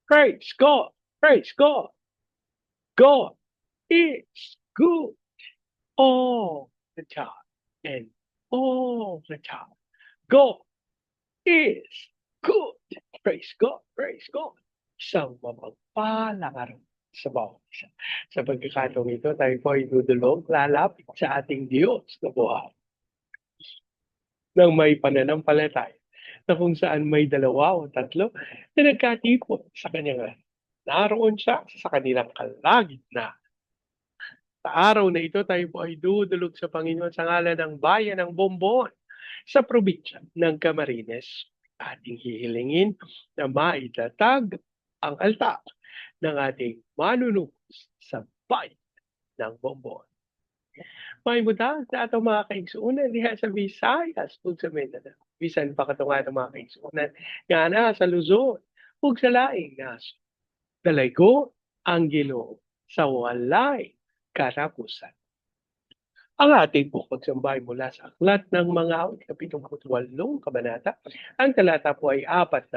Praise God. Praise God. God is good all the time. And all the time. God is good. Praise God. Praise God. Isang mapagpalang araw sa bawat isa. Sa pagkakataong ito, tayo po ay dudulog, lalapit sa ating Diyos na buhay ng may pananampalataya na kung saan may dalawa o tatlo na nagkatipon sa kanyang ngalan. Naroon siya sa kanilang kalagitnaan. Sa araw na ito, tayo po ay dudulog sa Panginoon sa ngalan ng bayan ng Bombon sa probinsya ng Camarines. Ating hihilingin na maitatag ang altar ng ating manunubos sa bayan ng Bombon. May buta sa atong mga kaigsuunan diha sa Visayas ug sa Mindanao. Bisan pa katunga ng mga kaigsuunan nga na sa Luzon ug sa laing nasod. Dalaygo ang Ginoo sa walay katapusan. Ang ating pagsambay mula sa aklat ng mga awit, kapitong 8 kabanata, ang talata po ay 46.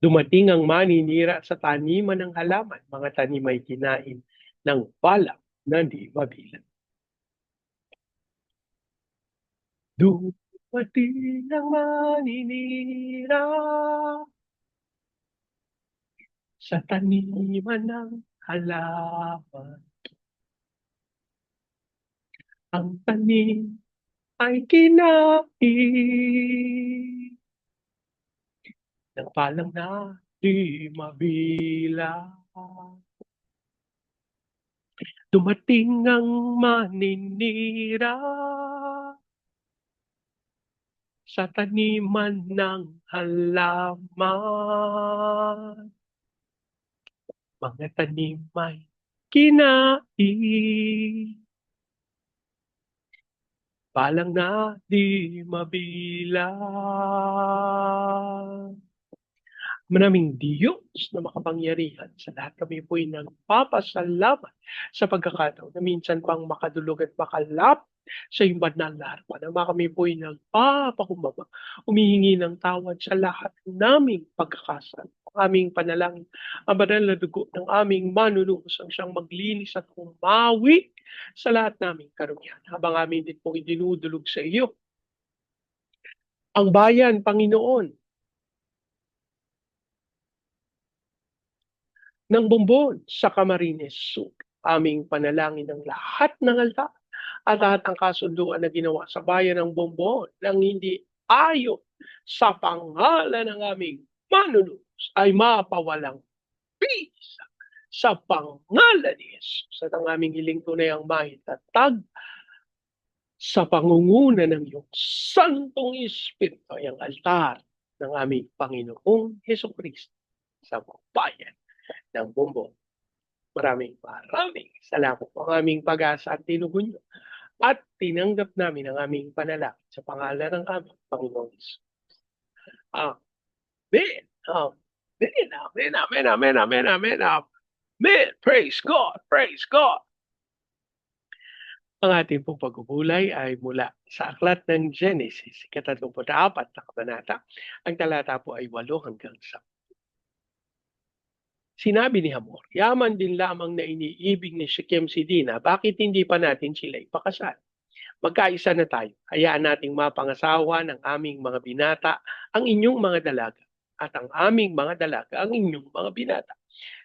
Dumating ang maninira sa taniman ng halaman, mga tanim ay kinain ng balak na di mabilang. Dumating ang maninira sa taniman ng halaman. Ang tanim ay kinain ng palang na di mabilang. Dumating ang maninira sa taniman ng halaman. Mga tanim ay kinain. Palang na di mabilang. Maraming Diyos na makapangyarihan sa lahat kami po'y nagpapasalamat sa pagkakataon na minsan pang makadulog at makalap sa iyong banal na harapan. Ama, kami po'y nagpapakumbaba, humihingi ng tawad sa lahat naming pagkakasala. Ang aming panalangin, ang banal na dugo ng aming manunubos ang siyang maglinis at umawi sa lahat naming karumihan. Habang amin din pong idinudulog sa iyo, ang bayan, Panginoon, ng Bombon sa Camarines Sur. Aming panalangin ng lahat ng altar at lahat ng kasunduan na ginawa sa bayan ng Bombon nang hindi ayon sa pangalan ng aming manunubos ay mapawalang bisa sa pangalan ni Jesus. At ang aming hiling tunay ang maitatag sa pangunguna ng iyong Santong Espiritu ay ang altar ng aming Panginoong Heso Kristo sa bayan ng Bombon. Maraming salamat po ang aming pag-asa at tinugon nyo. At tinanggap namin ang aming panalangin sa pangalan ng aming Panginoong Hesus. Amen. Amen. Amen. Amen. Amen. Amen. Amen. Amen. Praise God. Praise God. Ang ating pong pagpupulay ay mula sa aklat ng Genesis, 34 na kabanata. Ang talata po ay 8 hanggang 10. Sinabi ni Hamor, yaman din lamang na iniibig ni Shechem si Dina, bakit hindi pa natin sila ipakasal? Magkaisa na tayo, hayaan nating mapangasawa ng aming mga binata ang inyong mga dalaga at ang aming mga dalaga ang inyong mga binata.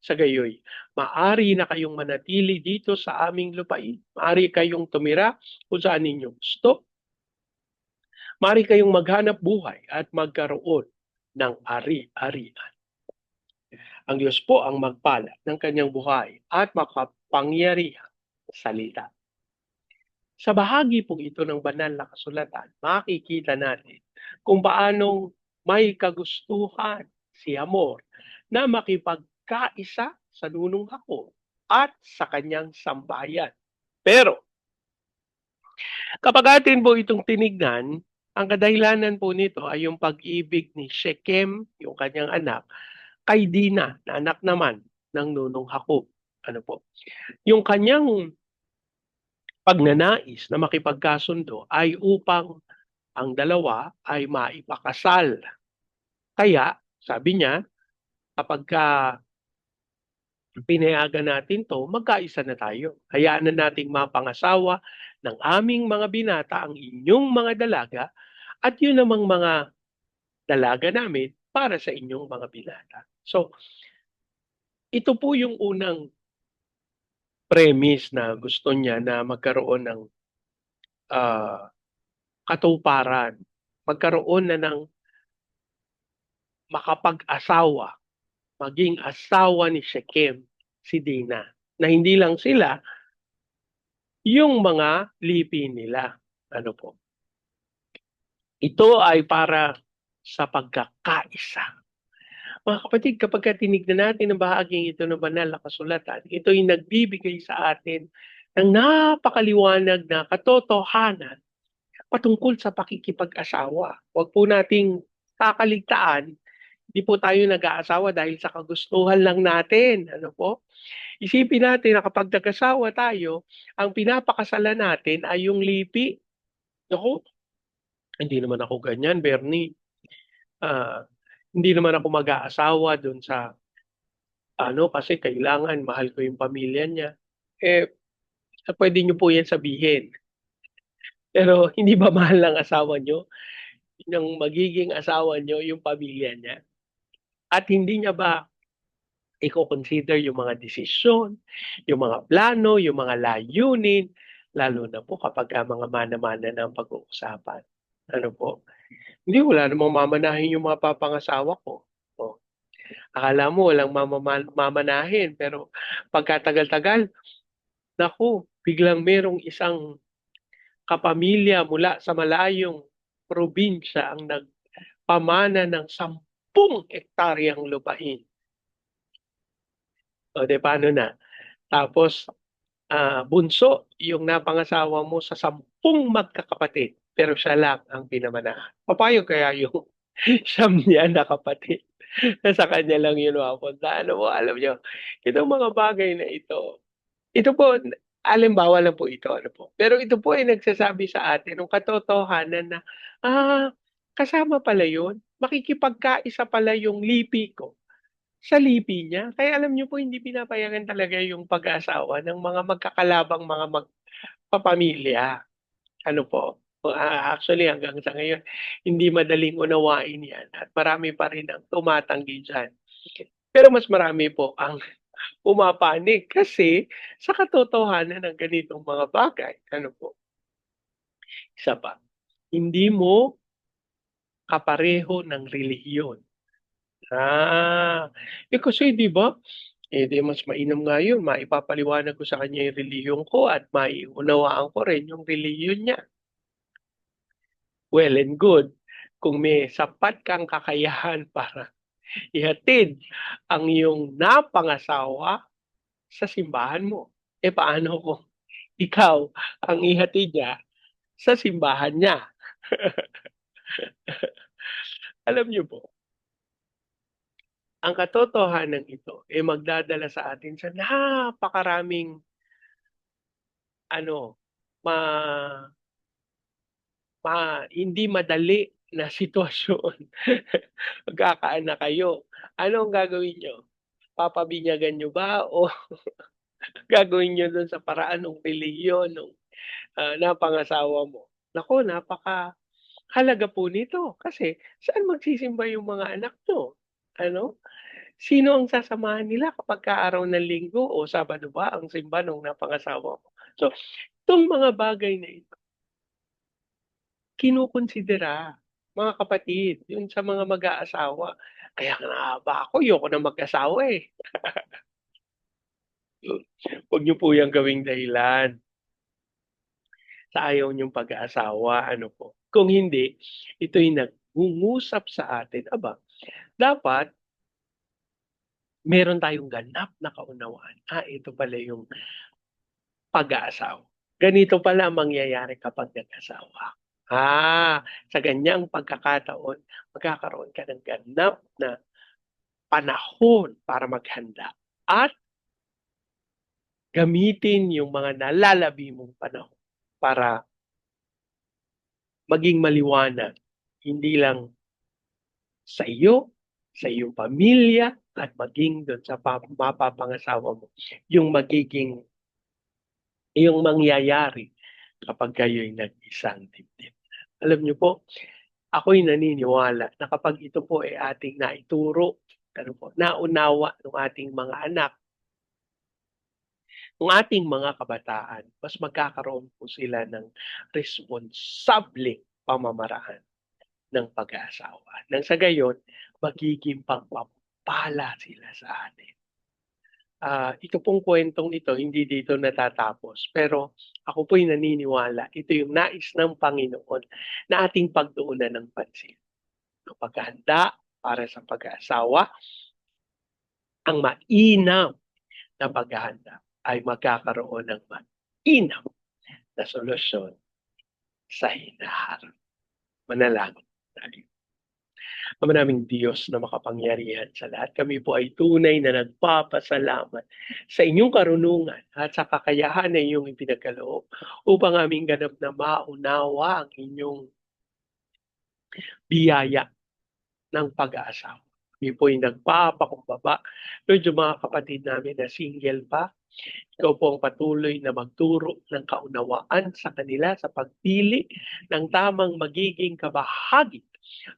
Sa gayoy, maari na kayong manatili dito sa aming lupain. Maari kayong tumira kung saan ninyo gusto. Maari kayong maghanap buhay at magkaroon ng ari-arian. Ang Diyos po ang magpala ng kanyang buhay at makapangyarihang salita. Sa bahagi po ito ng banal na kasulatan, makikita natin kung paanong may kagustuhan si Hamor na makipagkaisa sa nunong Jacob at sa kanyang sambayan. Pero kapag atin po itong tinignan, ang kadahilanan po nito ay yung pag-ibig ni Shechem, yung kanyang anak, kay Dina, na anak naman ng nunong Jacob. Ano po? Yung kanyang pagnanais na makipagkasundo ay upang ang dalawa ay maipakasal. Kaya, sabi niya, kapagka pinayagan natin 'to, magkaisa na tayo. Hayaan na nating mapangasawa ng aming mga binata ang inyong mga dalaga at yun namang mga dalaga namin para sa inyong mga binata. So, ito po yung unang premise na gusto niya na magkaroon ng, ah, katuparan, magkaroon na ng makapag-asawa, maging asawa ni Shechem si Dinah, na hindi lang sila, yung mga lipi nila. Ano po? Ito ay para sa pagkakaisa. Mga kapatid, kapag tinignan natin ang bahaging ito ng banal na kasulatan, ito ay nagbibigay sa atin ng napakaliwanag na katotohanan patungkol sa pakikipag-asawa. Huwag po nating kakaligtaan, hindi po tayo nag-aasawa dahil sa kagustuhan lang natin. Ano po? Isipin natin na kapag nag-asawa tayo, ang pinapakasalan natin ay yung lipi. Naku, hindi naman ako ganyan, Bernie. Ah, hindi naman ako mag-aasawa doon sa ano, kasi kailangan mahal ko yung pamilya niya. Eh, pwede niyo po yan sabihin. Pero hindi ba mahal ng asawa niyo, ng magiging asawa niyo yung pamilya niya? At hindi niya ba iko-consider yung mga desisyon, yung mga plano, yung mga layunin, lalo na po kapag mga mana-mana na ang pag-uusapan. Ano po? Hindi, wala namang mamanahin yung mga papangasawa ko. Oh, akala mo walang mamanahin, pero pagkatagal-tagal, naku, biglang merong isang kapamilya mula sa malayong probinsya ang nagpamana ng 10 hektaryang lupain. O, de paano na? Tapos, bunso yung napangasawa mo sa 10 magkakapatid, pero siya lang ang pinamanahan. Papayo kaya yung siyam niya na kapatid na sa kanya lang yun mapunta. Ano mo, alam niyo, itong mga bagay na ito po, halimbawa lang po ito, ano po. Pero ito po ay nagsasabi sa atin ng katotohanan na, ah, kasama pala yun. Makikipagkaisa pala yung lipi ko sa lipi niya. Kaya alam niyo po, hindi pinapayagan talaga yung pag-aasawa ng mga magkakalabang mga magpapamilya. Ano po? Actually, hanggang sa ngayon, hindi madaling unawain yan at marami pa rin ang tumatanggi dyan. Pero mas marami po ang pumapanig kasi sa katotohanan ng ganitong mga bagay. Ano po? Isa pa, hindi mo kapareho ng relihiyon. Kasi 'di ba, di mas mainam nga yun, maipapaliwanag ko sa kanya yung relihiyon ko at maiunawaan ko rin yung relihiyon niya. Well and good, kung may sapat kang kakayahan para ihatid ang iyong napangasawa sa simbahan mo. Paano kung ikaw ang ihatid niya sa simbahan niya? Alam niyo po, ang katotohanan ito, magdadala sa atin sa napakaraming ano, ma hindi madali na sitwasyon. Magkakaanak kayo, ano ang gagawin niyo? Papabinyagan niyo ba o gagawin niyo dun sa paraan ng relihiyon nung, napangasawa mo? Naku, napakahalaga po nito kasi saan magsisimba yung mga anak niyo, ano? Sino ang sasamahan nila kapagka araw ng Linggo o Sabado ba ang simba nung napangasawa mo? So, itong mga bagay na ito, kinukonsidera, mga kapatid, yun sa mga mag-aasawa. Kaya nga ba ako ayoko na mag-asawa, eh. Yun, huwag niyo po yang gawing dahilan sa ayaw niyong pag-aasawa, ano po. Kung hindi, ito'y nangungusap sa atin, aba, dapat meron tayong ganap na kaunawaan. Ito pala yung pag-aasawa. Ganito pala ang mangyayari kapag nag-asawa. Sa ganyang pagkakataon, magkakaroon ka ng ganap na panahon para maghanda at gamitin yung mga nalalabi mong panahon para maging maliwanag, hindi lang sa iyo, sa iyong pamilya at maging doon sa mapapangasawa mo, yung mangyayari kapag kayo'y nag-isang dibdib. Alam niyo po, ako'y naniniwala na kapag ito po ay ating naituro, naunawa ng ating mga anak, ng ating mga kabataan, mas magkakaroon po sila ng responsableng pamamaraan ng pag-aasawa. Nang sa gayon, magiging pagpapala sila sa atin. Ito pong kwentong ito, hindi dito natatapos. Pero ako po'y naniniwala, ito yung nais ng Panginoon na ating pagtuunan ng pansin. Ang paghahanda para sa pag-aasawa, ang mainam na paghahanda ay magkakaroon ng mainam na solusyon sa hinaharap. Manalangin tayo. Ama naming Diyos na makapangyarihan sa lahat, kami po ay tunay na nagpapasalamat sa inyong karunungan at sa kakayahan na inyong ipinagkaloob upang aming ganap na maunawa ang inyong biyaya ng pag-aasawa. Kami po ay nagpapakumbaba. Lord, yung mga kapatid namin na single pa, ikaw po ang patuloy na magturo ng kaunawaan sa kanila sa pagpili ng tamang magiging kabahagi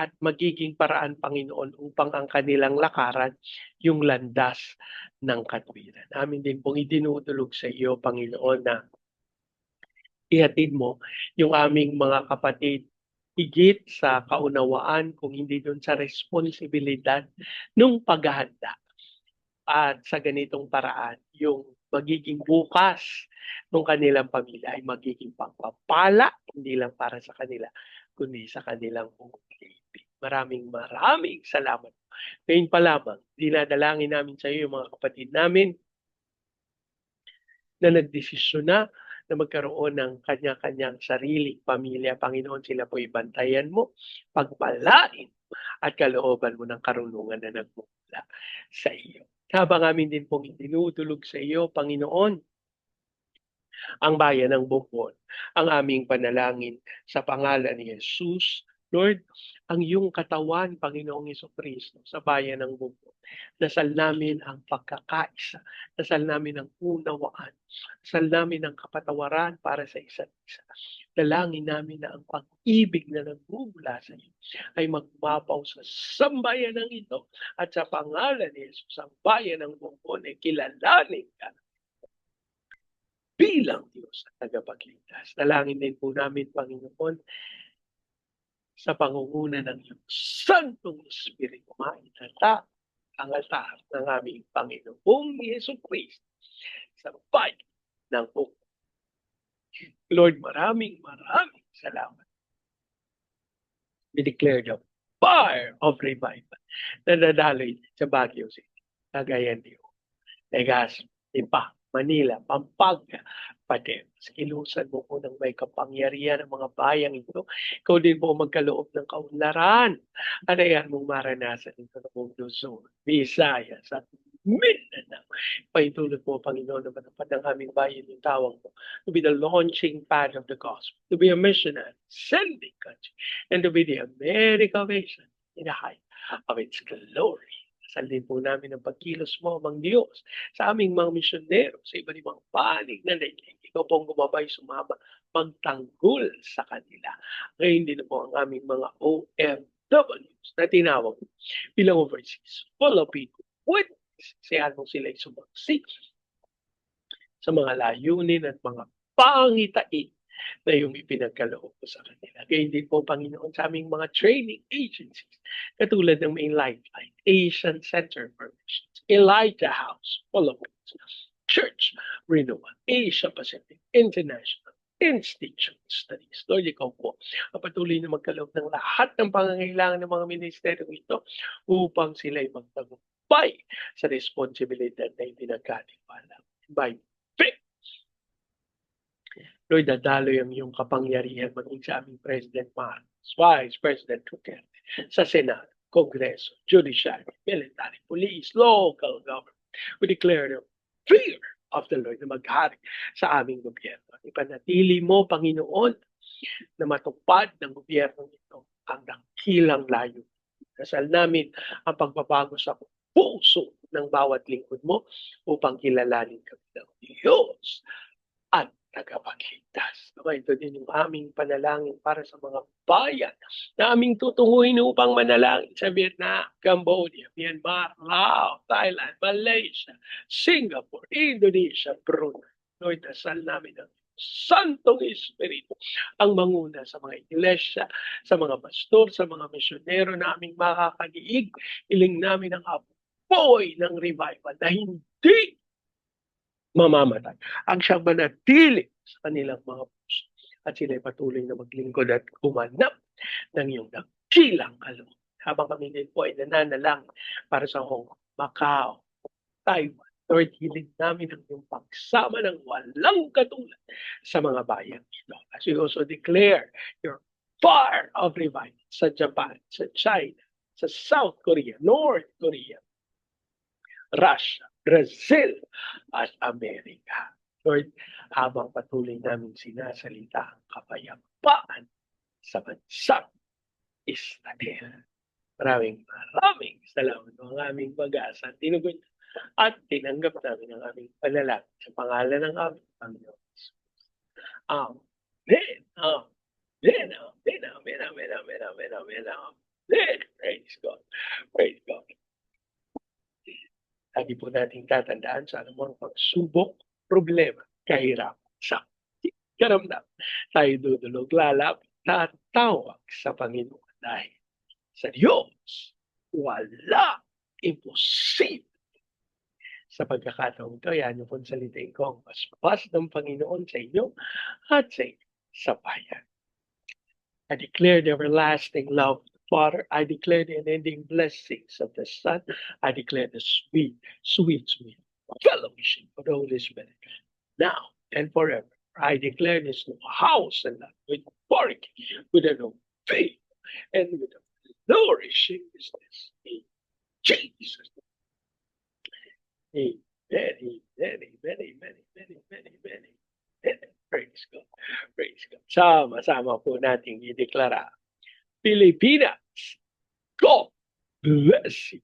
at magiging paraan, Panginoon, upang ang kanilang lakaran yung landas ng katwiran. Amin din pong idinudulog sa iyo, Panginoon, na ihatid mo yung aming mga kapatid higit sa kaunawaan, kung hindi doon sa responsibilidad ng paghahanda. At sa ganitong paraan, yung magiging bukas ng kanilang pamilya ay magiging pagpapala, hindi lang para sa kanila, kundi sa kanilang buong lipi. Maraming salamat. Ngayon pa lamang, dinadalangin namin sa iyo yung mga kapatid namin na nagdesisyon na magkaroon ng kanya-kanyang sarili, pamilya. Panginoon, sila po ibantayan mo, pagpalain at kalooban mo ng karunungan na nagmumula sa iyo. Habang amin din pong itinutulog sa iyo, Panginoon, ang bayan ng Bukod, ang aming panalangin sa pangalan ni Jesus. Lord, ang iyong katawan, Panginoong Jesucristo, sa bayan ng Bukod. Dasal namin ang pagkakaisa. Dasal namin ang unawaan. Dasal namin ang kapatawaran para sa isa't isa. Dalangin namin na ang pag-ibig na nagmumula sa iyo ay magmapaw sa sambayan ng ito at sa pangalan ni Jesus, ang bayan ng Bukod ay kilalanin ka bilang Diyos at tagapagligtas. Dalangin din po namin, Panginoon, sa pangunguna ng iyong Santong Espiritu, maitata ang altar ng aming Panginoong Yesu Cristo sa bayan ng Bukod. Lord, maraming salamat. We declare the fire of revival na nadaloy sa Baguio City, Cagayan de Oro, Legazpi, Lipa, Manila, Pampanga, pati sa kilusan mo po ng may kapangyarihan ng mga bayang ito. Ikaw din po magkaloob ng kaunlaran. At ayan mong maranasan ito ng buong Luzon, Visayas at Mindanao. Paintulot mo, Panginoon, na matapad ng aming bayan yung tawag mo to be the launching pad of the gospel, to be a missionary, sending country, and to be the America nation in the height of its glory. Saldin po namin ang pagkilos mo, Amang Diyos, sa aming mga misyonero, sa iba't ibang panig na daigdig. Ikaw pong gumabay, sumama, magtanggol sa kanila. Ngayon din po ang aming mga OFWs na tinawag bilang overseas Filipino witnesses. Siyan mo sila sumaksik sa mga layunin at mga pangitain na yung ipinagkaloob ko sa kanila. Kaya din po, Panginoon, sa aming mga training agencies, katulad ng may Lifeline, Asian Center for Missions, Elijah House, Philippines, Church Renewal, Asia Pacific, International Institute Studies. Lord, ikaw po, ang patuloy na magkaloob ng lahat ng pangangailangan ng mga ministeryong ito upang sila ay magtagumpay sa responsibilidad na ipinagkatiwala. By faith, Lord, dadaloy ang iyong kapangyarihan maging sa aming President Marcos, Vice President Duterte, sa Senado, Kongreso, Judiciary, Military, Police, Local Government. We declare the fear of the Lord na maghari sa aming gobyerno. Ipanatili mo, Panginoon, na matupad ng gobyerno ito ang dakilang layo Dasal namin ang pagbabago sa puso ng bawat lingkod mo upang kilalanin kami ng Diyos at tagapagligtas. Ito din yung aming panalangin para sa mga bayan na aming tutunguhin upang manalangin sa Vietnam, Cambodia, Myanmar, Laos, Thailand, Malaysia, Singapore, Indonesia, Brunei. Lord, dasal namin ang Santong Espiritu ang manguna sa mga iglesia, sa mga pastor, sa mga misyonero na aming makakagiig. Iling namin ang apoy ng revival na hindi mamamatay. Ang siyang manatili sa kanilang mga puso. At sila'y patuloy na maglingkod at umanap ng iyong dakilang kalooban. Habang kami din po ay nananalangin para sa Hong Kong, Macau, Taiwan. Lord, hiling namin ang iyong pagsama ng walang katulad sa mga bayan ito. As we also declare your fire of revival sa Japan, sa China, sa South Korea, North Korea, Russia, Brazil, at Amerika. Lord, habang patuloy namin sinasalita ang kapayapaan sa bansang Israel. Maraming salamat ang aming pag-asa. Tinugon at tinanggap namin ang aming panalangin sa pangalan ng aming Panginoon. Amen. Amen. Amen. Amen. Amen. Amen. Amen. Amen. Amen. Praise God. Praise God. Lagi po nating tatandaan sa anumang pagsubok, problema, kahirapan, sakit, karamdam. Tayo dudulog, lalapit, tatawag sa Panginoon dahil sa Diyos, wala imposible. Sa pagkakataong ito, yan yung salitain ko ang paspas ng Panginoon sa inyo at sa inyo sa bayan. I declare the everlasting love of the Father. I declare the unending blessings of the Son. I declare the sweet, sweet, sweet fellowship of the Holy Spirit now and forever. I declare this new house and life with work, with a new faith, and with a flourishing business. In Jesus' name. Amen, amen, amen, amen, amen, amen. Praise God. Praise God. Sama-sama po nating ideklara. Pilipinas, God bless you.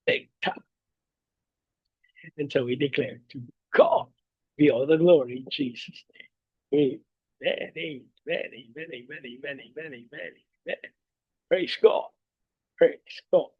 Big time. And so we declare to God be all the glory in Jesus' name. Amen, amen, amen, amen, amen, amen, amen, amen. Praise God. Praise God.